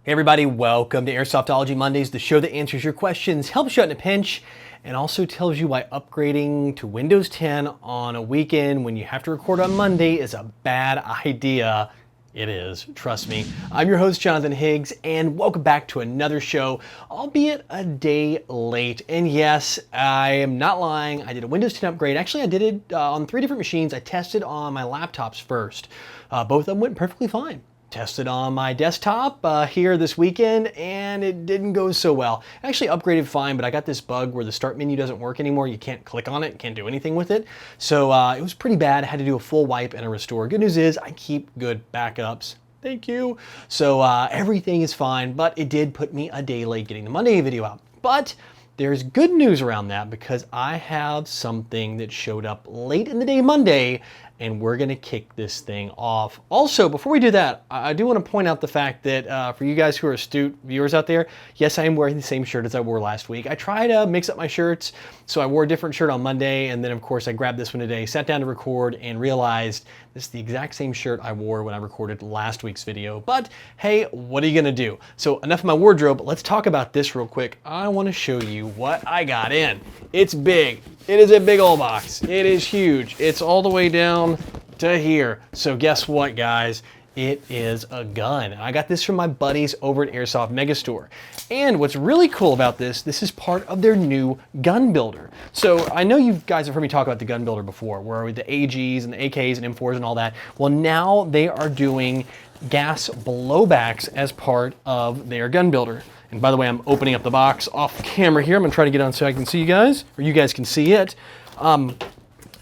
Hey everybody, welcome to Airsoftology Mondays, the show that answers your questions, helps you out in a pinch, and also tells you why upgrading to Windows 10 on a weekend when you have to record on Monday is a bad idea. It is, trust me. I'm your host, Jonathan Higgs, and welcome back to another show, albeit a day late. And yes, I am not lying, I did a Windows 10 upgrade. Actually, I did it on 3 different machines. I tested on my laptops first. Both of them went perfectly fine. Tested on my desktop here this weekend, and it didn't go so well. I actually upgraded fine, but I got this bug where the start menu doesn't work anymore. You can't click on it, can't do anything with it. So it was pretty bad. I had to do a full wipe and a restore. Good news is I keep good backups. Thank you. So everything is fine, but it did put me a day late getting the Monday video out. But there's good news around that because I have something that showed up late in the day Monday, and we're gonna kick this thing off. Also, before we do that, I do wanna point out the fact that for you guys who are astute viewers out there, yes, I am wearing the same shirt as I wore last week. I try to mix up my shirts, so I wore a different shirt on Monday, and then of course I grabbed this one today, sat down to record, and realized this is the exact same shirt I wore when I recorded last week's video. But hey, what are you gonna do? So enough of my wardrobe, let's talk about this real quick. I wanna show you what I got in. It's big. It is a big old box. It is huge. It's all the way down to here. So guess what, guys? It is a gun. I got this from my buddies over at Airsoft Megastore. And what's really cool about this is part of their new gun builder. So I know you guys have heard me talk about the gun builder before, where with the AGs and the AKs and M4s and all that. Well, now they are doing gas blowbacks as part of their gun builder. And by the way, I'm opening up the box off camera here. I'm gonna try to get on so I can see you guys, or you guys can see it.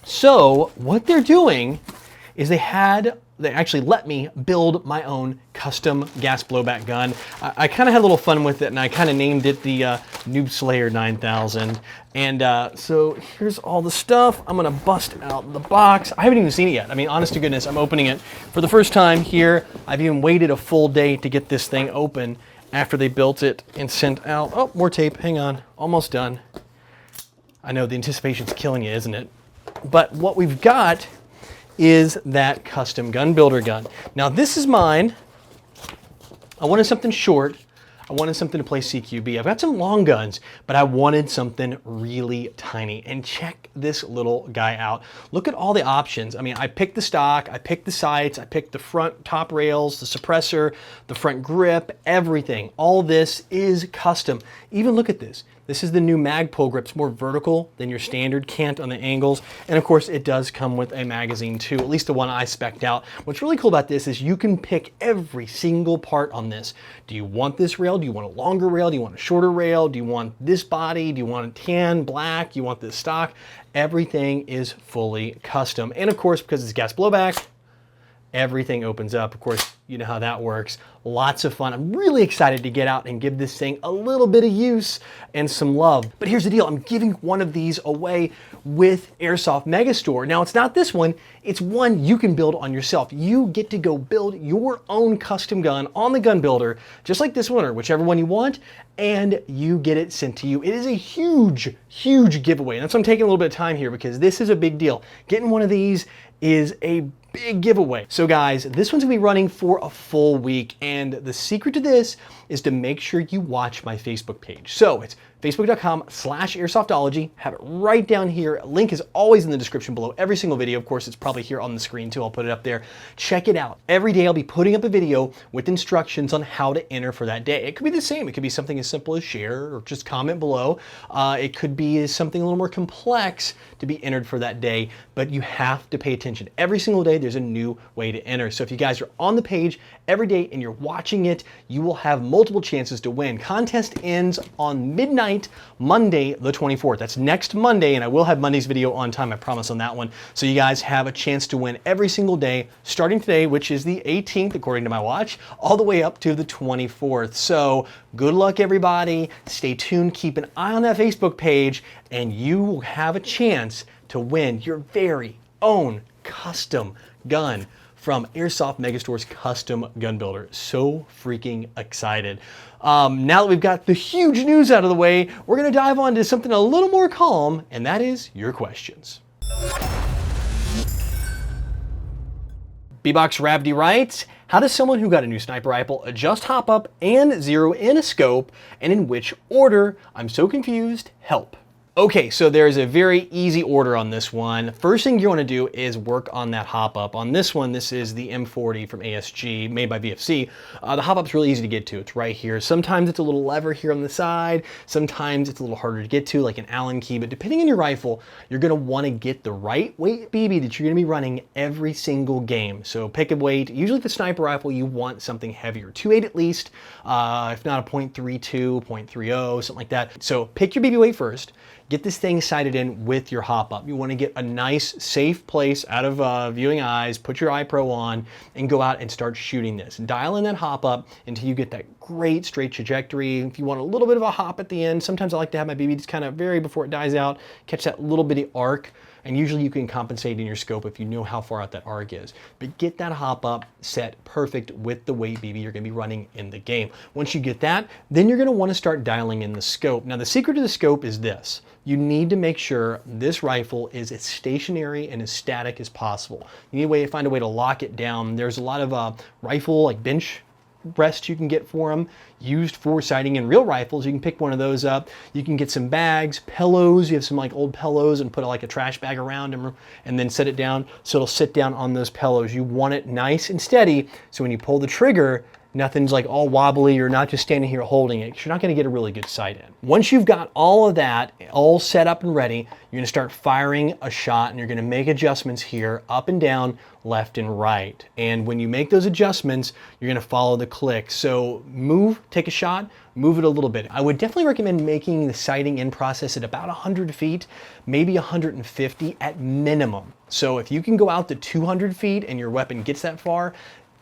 So what they're doing is they actually let me build my own custom gas blowback gun. I kind of had a little fun with it, and I kind of named it the Noob Slayer 9000. And so here's all the stuff. I'm gonna bust out the box. I haven't even seen it yet. I mean, honest to goodness, I'm opening it for the first time here. I've even waited a full day to get this thing open after they built it and sent out. Oh, more tape, hang on, almost done. I know the anticipation's killing you, isn't it? But what we've got is that custom gun builder gun. Now this is mine. I wanted something short. I wanted something to play CQB. I've got some long guns, but I wanted something really tiny. And check this little guy out. Look at all the options. I mean, I picked the stock, I picked the sights, I picked the front top rails, the suppressor, the front grip, everything. All this is custom. Even look at this. This is the new mag pull grip. It's more vertical than your standard cant on the angles. And of course, it does come with a magazine too, at least the one I spec'd out. What's really cool about this is you can pick every single part on this. Do you want this rail? Do you want a longer rail? Do you want a shorter rail? Do you want this body? Do you want it tan, black? Do you want this stock? Everything is fully custom. And of course, because it's gas blowback, everything opens up. Of course, you know how that works. Lots of fun. I'm really excited to get out and give this thing a little bit of use and some love. But here's the deal. I'm giving one of these away with Airsoft Megastore. Now, it's not this one. It's one you can build on yourself. You get to go build your own custom gun on the gun builder, just like this one or whichever one you want, and you get it sent to you. It is a huge, huge giveaway. And that's why I'm taking a little bit of time here because this is a big deal. Getting one of these is a big giveaway. So guys, this one's gonna be running for a full week, and the secret to this is to make sure you watch my Facebook page. So it's facebook.com/airsoftology. Have it right down here. Link is always in the description below every single video. Of course, it's probably here on the screen too. I'll put it up there. Check it out. Every day I'll be putting up a video with instructions on how to enter for that day. It could be the same. It could be something as simple as share or just comment below. It could be something a little more complex to be entered for that day, but you have to pay attention. Every single day there's a new way to enter. So if you guys are on the page every day and you're watching it, you will have multiple chances to win. Contest ends on midnight Monday the 24th. That's next Monday, and I will have Monday's video on time, I promise on that one. So you guys have a chance to win every single day, starting today, which is the 18th, according to my watch, all the way up to the 24th. So good luck, everybody. Stay tuned, keep an eye on that Facebook page, and you will have a chance to win your very own custom gun from Airsoft Megastore's custom gun builder. So freaking excited. Now that we've got the huge news out of the way, we're gonna dive on to something a little more calm, and that is your questions. B-Box Ravdy writes, How does someone who got a new sniper rifle adjust hop up and zero in a scope, and in which order? I'm so confused, help. Okay, so there's a very easy order on this one. First thing you want to do is work on that hop up. On this one, this is the M40 from ASG, made by VFC. The hop up's really easy to get to. It's right here. Sometimes it's a little lever here on the side. Sometimes it's a little harder to get to, like an Allen key. But depending on your rifle, you're going to want to get the right weight BB that you're going to be running every single game. So pick a weight. Usually the sniper rifle, you want something heavier. 2.8 at least, if not a 0.32, 0.30, something like that. So pick your BB weight first. Get this thing sighted in with your hop up. You want to get a nice, safe place out of viewing eyes, put your eye pro on, and go out and start shooting this. Dial in that hop up until you get that great straight trajectory. If you want a little bit of a hop at the end, sometimes I like to have my BB just kind of vary before it dies out, catch that little bitty arc. And usually you can compensate in your scope if you know how far out that arc is. But get that hop up set perfect with the weight BB you're gonna be running in the game. Once you get that, then you're gonna wanna start dialing in the scope. Now the secret to the scope is this. You need to make sure this rifle is as stationary and as static as possible. You need to find a way to lock it down. There's a lot of rifle, like bench rest you can get for them, used for sighting in real rifles. You can pick one of those up. You can get some bags, pillows. You have some like old pillows and put like a trash bag around them and then set it down so it'll sit down on those pillows. You want it nice and steady so when you pull the trigger, nothing's like all wobbly. You're not just standing here holding it. You're not going to get a really good sight in. Once you've got all of that all set up and ready, you're going to start firing a shot and you're going to make adjustments here up and down, left and right. And when you make those adjustments, you're going to follow the click. So move, take a shot, move it a little bit. I would definitely recommend making the sighting in process at about 100 feet, maybe 150 at minimum. So if you can go out to 200 feet and your weapon gets that far,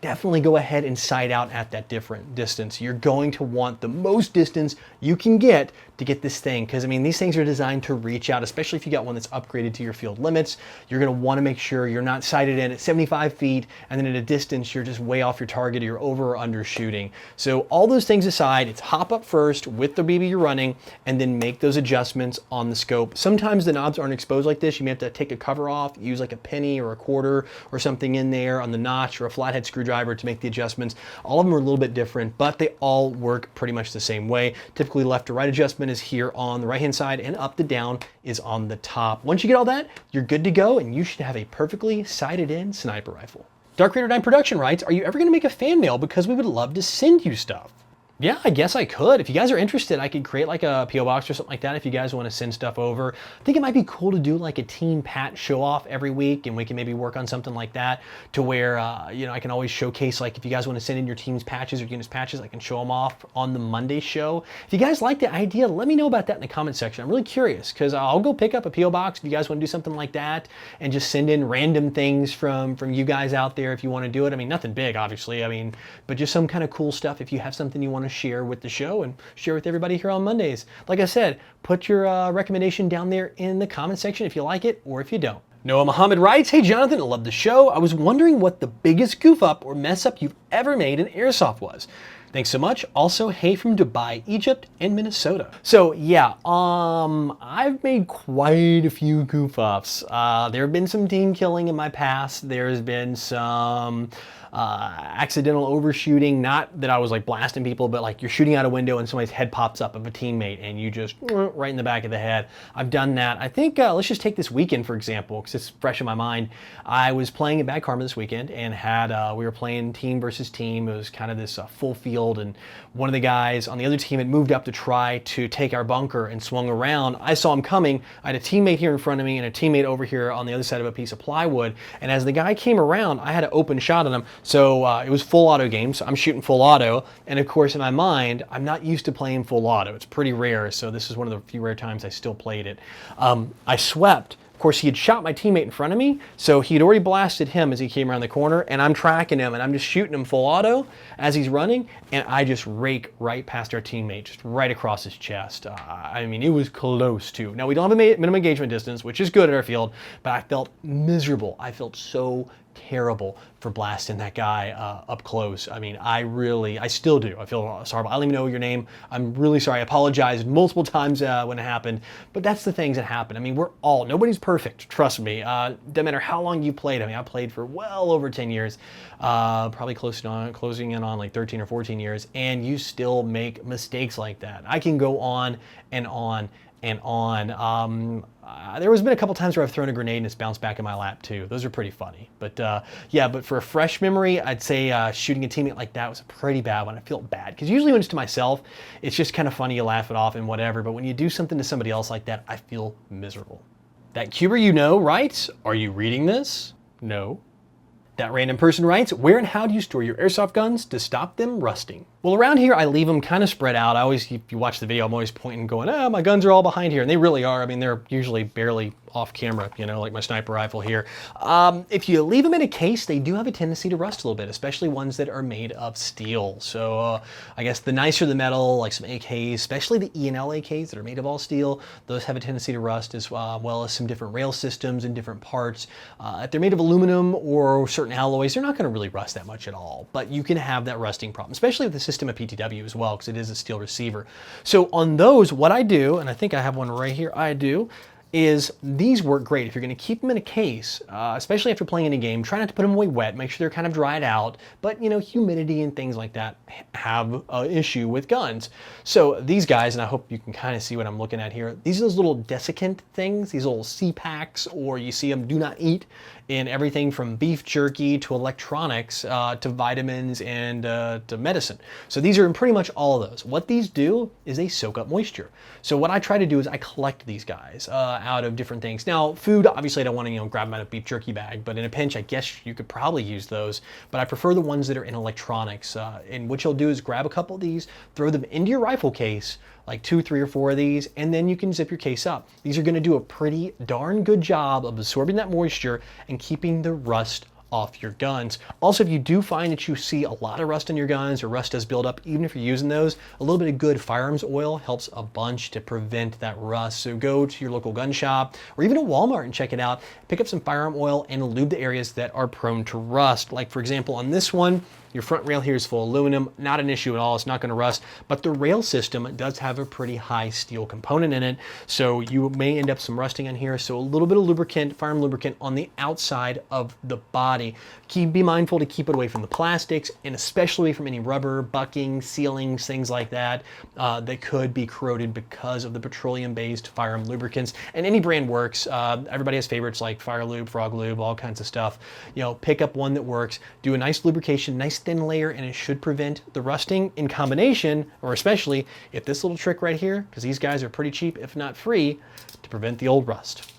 definitely go ahead and sight out at that different distance. You're going to want the most distance you can get to get this thing, because I mean these things are designed to reach out, especially if you got one that's upgraded to your field limits. You're going to want to make sure you're not sighted in at 75 feet and then at a distance you're just way off your target or you're over or under shooting. So all those things aside, it's hop up first with the BB you're running and then make those adjustments on the scope. Sometimes the knobs aren't exposed like this. You may have to take a cover off, use like a penny or a quarter or something in there on the notch or a flathead screwdriver to make the adjustments. All of them are a little bit different, but they all work pretty much the same way. Typically left to right adjustment is here on the right hand side and up to down is on the top. Once you get all that, you're good to go and you should have a perfectly sighted in sniper rifle. Dark Raider 9 Production writes, are you ever going to make a fan mail because we would love to send you stuff? Yeah, I guess I could. If you guys are interested, I could create like a P.O. box or something like that if you guys want to send stuff over. I think it might be cool to do like a team pat show off every week, and we can maybe work on something like that to where, you know, I can always showcase, like if you guys want to send in your team's patches or units patches, I can show them off on the Monday show. If you guys like the idea, let me know about that in the comment section. I'm really curious because I'll go pick up a P.O. box if you guys want to do something like that and just send in random things from you guys out there if you want to do it. I mean, nothing big, obviously. I mean, but just some kind of cool stuff if you have something you want to share with the show and share with everybody here on Mondays. Like I said, put your recommendation down there in the comment section if you like it or if you don't. Noah Muhammad writes, hey Jonathan, I love the show. I was wondering what the biggest goof up or mess up you've ever made in Airsoft was. Thanks so much. Also, hey from Dubai, Egypt, and Minnesota. So yeah, I've made quite a few goof ups. There have been some team killing in my past. There's been some accidental overshooting, not that I was like blasting people, but like you're shooting out a window and somebody's head pops up of a teammate and you just right in the back of the head. I've done that. I think let's just take this weekend for example, because it's fresh in my mind. I was playing at Bad Karma this weekend and had we were playing team versus team. It was kind of this full field, and one of the guys on the other team had moved up to try to take our bunker and swung around. I saw him coming. I had a teammate here in front of me and a teammate over here on the other side of a piece of plywood, and as the guy came around, I had an open shot on him. So it was full auto game, so I'm shooting full auto, and of course in my mind, I'm not used to playing full auto. It's pretty rare, so this is one of the few rare times I still played it. I swept. Of course, he had shot my teammate in front of me, so he had already blasted him as he came around the corner, and I'm tracking him, and I'm just shooting him full auto as he's running, and I just rake right past our teammate, just right across his chest. I mean, it was close to. Now, we don't have a minimum engagement distance, which is good at our field, but I felt miserable. I felt so terrible for blasting that guy up close. I mean, I still do. I feel sorry. I don't even know your name. I'm really sorry. I apologized multiple times when it happened, but that's the things that happen. I mean, nobody's perfect. Trust me. Doesn't matter how long you played. I mean, I played for well over 10 years, probably closing in on like 13 or 14 years, and you still make mistakes like that. I can go on and on and on. There has been a couple times where I've thrown a grenade and it's bounced back in my lap too. Those are pretty funny. But yeah, but for a fresh memory, I'd say shooting a teammate like that was a pretty bad one. I feel bad because usually when it's to myself, it's just kind of funny, you laugh it off and whatever. But when you do something to somebody else like that, I feel miserable. That Cuber you know writes, "Are you reading this?" No. That random person writes, "Where and how do you store your airsoft guns to stop them rusting?" Well, around here, I leave them kind of spread out. If you watch the video, I'm always pointing going, my guns are all behind here. And they really are. I mean, they're usually barely off camera, you know, like my sniper rifle here. If you leave them in a case, they do have a tendency to rust a little bit, especially ones that are made of steel. So I guess the nicer the metal, like some AKs, especially the E&L AKs that are made of all steel, those have a tendency to rust, as well as some different rail systems and different parts. If they're made of aluminum or certain alloys, they're not going to really rust that much at all. But you can have that rusting problem, especially with the system of PTW as well, because it is a steel receiver. So on those, what I do, and I think I have one right here, is these work great. If you're going to keep them in a case, especially after playing in a game, try not to put them away wet, make sure they're kind of dried out, but you know, humidity and things like that have an issue with guns. So these guys, and I hope you can kind of see what I'm looking at here, these are those little desiccant things, these little C-packs, or you see them do not eat in everything from beef jerky to electronics to vitamins and to medicine. So these are in pretty much all of those. What these do is they soak up moisture. So what I try to do is I collect these guys out of different things. Now, food, obviously I don't want to grab them out of a beef jerky bag, but in a pinch, I guess you could probably use those. But I prefer the ones that are in electronics. And what you'll do is grab a couple of these, throw them into your rifle case, like 2, 3, or 4 of these, and then you can zip your case up. These are going to do a pretty darn good job of absorbing that moisture and keeping the rust off your guns. Also, if you do find that you see a lot of rust in your guns or rust does build up, even if you're using those, a little bit of good firearms oil helps a bunch to prevent that rust. So go to your local gun shop or even at Walmart and check it out. Pick up some firearm oil and lube the areas that are prone to rust. Like for example, on this one, your front rail here is full aluminum, not an issue at all, it's not gonna rust, but the rail system does have a pretty high steel component in it, so you may end up some rusting on here, so a little bit of lubricant, firearm lubricant on the outside of the body. Be mindful to keep it away from the plastics, and especially from any rubber, bucking, sealings, things like that, that could be corroded because of the petroleum-based firearm lubricants, and any brand works. Everybody has favorites like Fire Lube, Frog Lube, all kinds of stuff. You know, pick up one that works, do a nice lubrication, nice thin layer, and it should prevent the rusting in combination, or especially if this little trick right here, because these guys are pretty cheap, if not free, to prevent the old rust.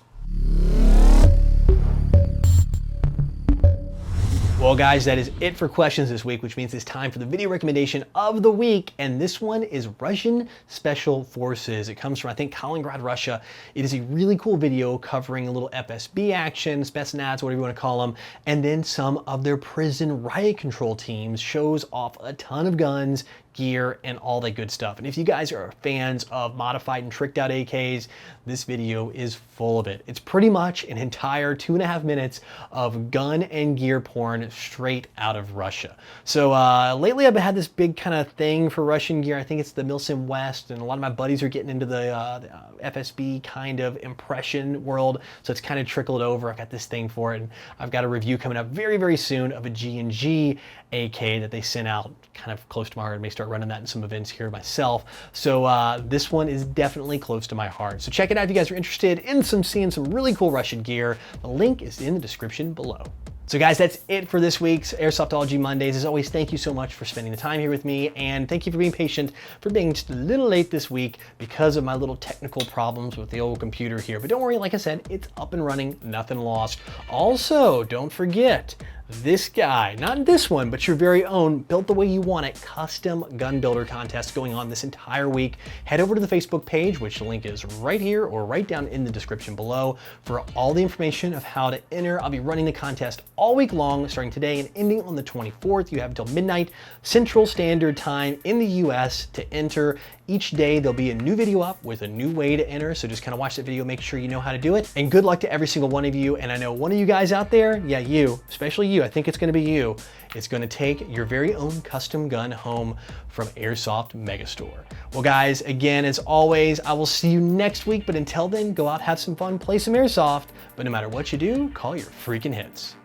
Well guys, that is it for questions this week, which means it's time for the video recommendation of the week. And this one is Russian Special Forces. It comes from, I think, Kaliningrad, Russia. It is a really cool video covering a little FSB action, Spetsnaz, whatever you want to call them, and then some of their prison riot control teams. Shows off a ton of guns, gear, and all that good stuff. And if you guys are fans of modified and tricked out AKs, this video is full of it. It's pretty much an entire 2.5 minutes of gun and gear porn straight out of Russia. So lately I've had this big kind of thing for Russian gear. I think it's the Milsim West, and a lot of my buddies are getting into the FSB kind of impression world, so it's kind of trickled over. I've got this thing for it, and I've got a review coming up very, very soon of a G&G AK that they sent out kind of close to my heart. I may start running that in some events here myself. So this one is definitely close to my heart. So check it out if you guys are interested in seeing some really cool Russian gear. The link is in the description below. So guys, that's it for this week's Airsoftology Mondays. As always, thank you so much for spending the time here with me, and thank you for being patient, for being just a little late this week because of my little technical problems with the old computer here. But don't worry, like I said, it's up and running, nothing lost. Also, don't forget, this guy, not this one, but your very own, built the way you want it, custom gun builder contest going on this entire week. Head over to the Facebook page, which the link is right here or right down in the description below, for all the information of how to enter. I'll be running the contest all week long, starting today and ending on the 24th. You have until midnight Central Standard Time in the US to enter. Each day there'll be a new video up with a new way to enter, so just kind of watch that video, make sure you know how to do it. And good luck to every single one of you. And I know one of you guys out there, yeah, you, especially you, I think it's gonna be you, it's gonna take your very own custom gun home from Airsoft Megastore. Well guys, again, as always, I will see you next week, but until then, go out, have some fun, play some Airsoft, but no matter what you do, call your freaking hits.